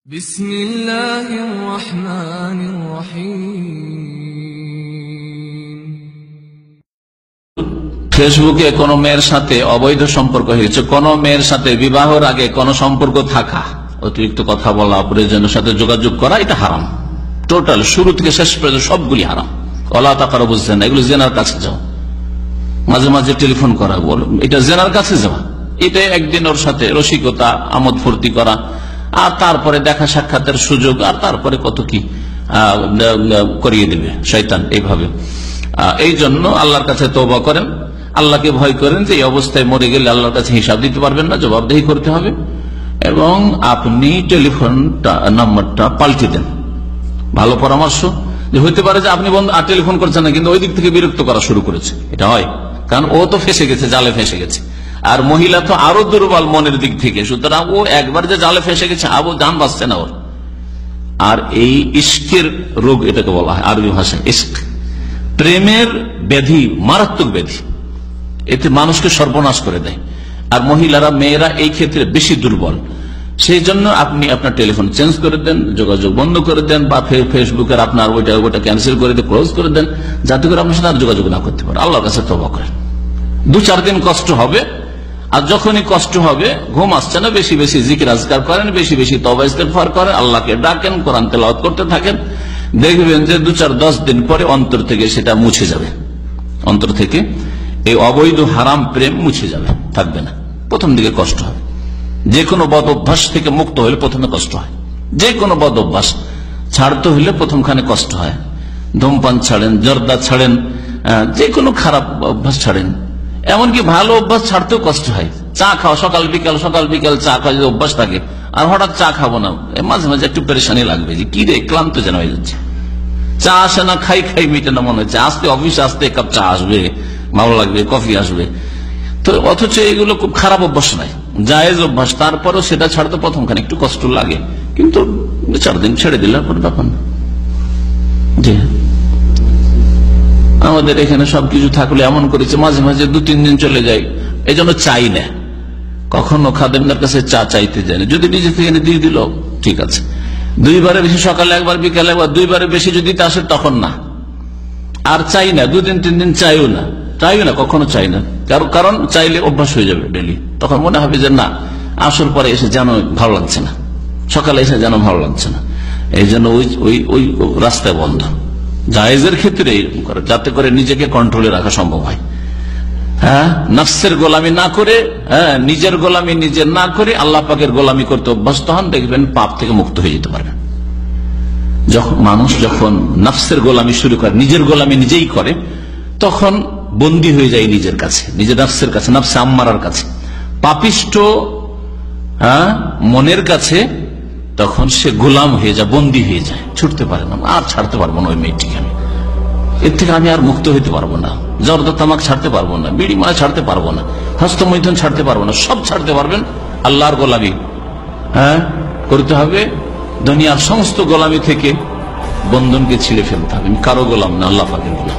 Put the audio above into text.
বিসমিল্লাহির রহমানির রহিম। ফেসবুকে কোন মেয়ের সাথে অবৈধ সম্পর্ক হয়েছে, কোন মেয়ের সাথে বিবাহের আগে কোন সম্পর্ক থাকা, অতিরিক্ত কথা বলা, প্রয়োজনের সাথে যোগাযোগ করা, এটা হারাম। টোটাল শুরু থেকে শেষ পর্যন্ত সবগুলি হারাম। ওয়ালা তাকরাবুজ জিনা, এগুলো জেনার কাছে যাও। মাঝে মাঝে টেলিফোন করা, বল এটা জেনার কাছে যাওয়া। এটা একদিন ওর সাথে রসিকতা, আমোদ ফুর্তি করা, আর তারপরে দেখা সাক্ষাতের সুযোগ, আর তারপরে কত কি করিয়ে দেবে শয়তান এইভাবে। এই জন্য আল্লাহর কাছে তওবা করেন, আল্লাহকে ভয় করেন যে এই অবস্থায় মরে গেলে আল্লাহর কাছে হিসাব দিতে পারবেন না, জবাবদেহি করতে হবে। এবং আপনি টেলিফোনটা নাম্বারটা পাল্টে দেন। ভালো পরামর্শ যে হইতে পারে যে আপনি আর টেলিফোন করছেন না, কিন্তু ওই দিক থেকে বিরক্ত করা শুরু করেছে। এটা হয়, কারণ ও তো ফেসে গেছে, জালে ফেসে গেছে। আর মহিলা তো আরো দুর্বল মনের দিক থেকে, সুতরাং ও একবার যে জালে ফেসে গেছে, আবু জান বাঁচছে না ওর। আর এই ইশকের রোগ এটাকে বলা হয় আরবি ভাষায় ইশক, প্রেমের ব্যাধি, মারাত্মক ব্যাধি। এতে মানুষকে সর্বনাশ করে দেয়। আর মহিলারা, মেয়েরা এই ক্ষেত্রে বেশি দুর্বল। সেই জন্য আপনি আপনার টেলিফোন চেঞ্জ করে দেন, যোগাযোগ বন্ধ করে দেন, বা ফেসবুকের আপনার ওইটা ক্যান্সেল করে দেন, ক্লোজ করে দেন, যাতে করে আপনার সাথে আর যোগাযোগ না করতে পারে। আল্লাহর কাছে তওবা করেন। 2-4 দিন কষ্ট হবে, আর যখনই কষ্ট হবে, ঘুম আসছে না, বেশি বেশি জিকির আজকার করেন, বেশি বেশি তওবা ইস্তেগফার করেন, আল্লাহকে ডাকেন, কোরআন তেলাওয়াত করতে থাকেন। দেখবেন যে 2-4-10 দিন পরে অন্তর থেকে সেটা মুছে যাবে। অন্তর থেকে এই অবৈধ হারাম প্রেম মুছে যাবে, থাকবে না। প্রথম দিকে কষ্ট হবে। যে কোনো বদ অভ্যাস থেকে মুক্ত হলে প্রথমে কষ্ট হয়। যে কোনো বদ অভ্যাস ছাড়তে হলে প্রথমখানে কষ্ট হয়। ধূমপান ছাড়েন, জর্দা ছাড়েন, যে কোনো খারাপ অভ্যাস ছাড়েন। এমনকি ভালো অভ্যাস ছাড়তেও কষ্ট হয়। চা খাওয়া, সকাল বিকাল চা খাওয়া যদি অভ্যাস থাকে, আর হঠাৎ চা খাবো না, মাঝে মাঝে একটু পেরেশানি লাগবে যে কি রে, ক্লান্ত যেন হয়ে যাচ্ছে। চা আসে না, খাই মিটে না মনে হচ্ছে। আসতে অফিসে আসতে এক কাপ চা আসবে, ভালো লাগবে, কফি আসবে। তো অথচ এগুলো খুব খারাপ অভ্যাস নয়, জায়েজ অভ্যাস। তারপরেও সেটা ছাড়তে প্রথমখানে একটু কষ্ট লাগে, কিন্তু 4 দিন ছেড়ে দিলে পরে ব্যাপার না। জি, আমাদের এখানে সবকিছু থাকলে এমন করেছে, মাঝে মাঝে 2-3 দিন চলে যায়। এই জন্য চাই না, কখনো খাদেমদের কাছে চা চাইতে যায় না। যদি নিজে থেকে দিয়ে দিল ঠিক আছে। 2 বারে বেশি, সকালে একবার, বিকালে একবার, 2 বারে বেশি যদি আসে তখন না। আর চাই না, 2 দিন 3 দিন চাইও না, কখনো চাই না। কারণ চাইলে অভ্যাস হয়ে যাবে ডেলি। তখন মনে হবে যে না, আসর পরে এসে যেন ভালো লাগছে না, সকালে এসে যেন ভালো লাগছে না। এই জন্য ওই রাস্তায় বন্ধ। জায়েজের ক্ষেত্রে এরকম করে, যাতে করে নিজেকে কন্ট্রোলে রাখা সম্ভব হয়। হ্যাঁ, নফসের গোলামি না করে, নিজের গোলামি নিজে না করে আল্লাহ পাকের গোলামি করতে অভ্যস্ত হন, দেখবেন পাপ থেকে মুক্ত হয়ে যেতে পারবেন। মানুষ যখন নফসের গোলামি শুরু করে, নিজের গোলামি নিজেই করে, তখন বন্দী হয়ে যায় নিজের কাছে, নিজের নফসের কাছে, নফসে আম্মারার কাছে, পাপিষ্ট মনের কাছে। তখন সে গোলাম হয়ে যায়, বন্দী হয়ে যায়, ছুটতে পারে না। আর ছাড়তে পারবো না ওই মেয়েটিকে, আমি এর থেকে আমি আর মুক্ত হইতে পারবো না। জর্দা তামাক ছাড়তে পারবো না, বিড়ি মারা ছাড়তে পারবো না, হস্তমৈথুন ছাড়তে পারবো না। সব ছাড়তে পারবেন, আল্লাহর গোলামি করতে হবে। দুনিয়ার সমস্ত গোলামি থেকে বন্ধনকে ছিঁড়ে ফেলতে হবে। কারো গোলাম না, আল্লাহ পাকের গোলাম।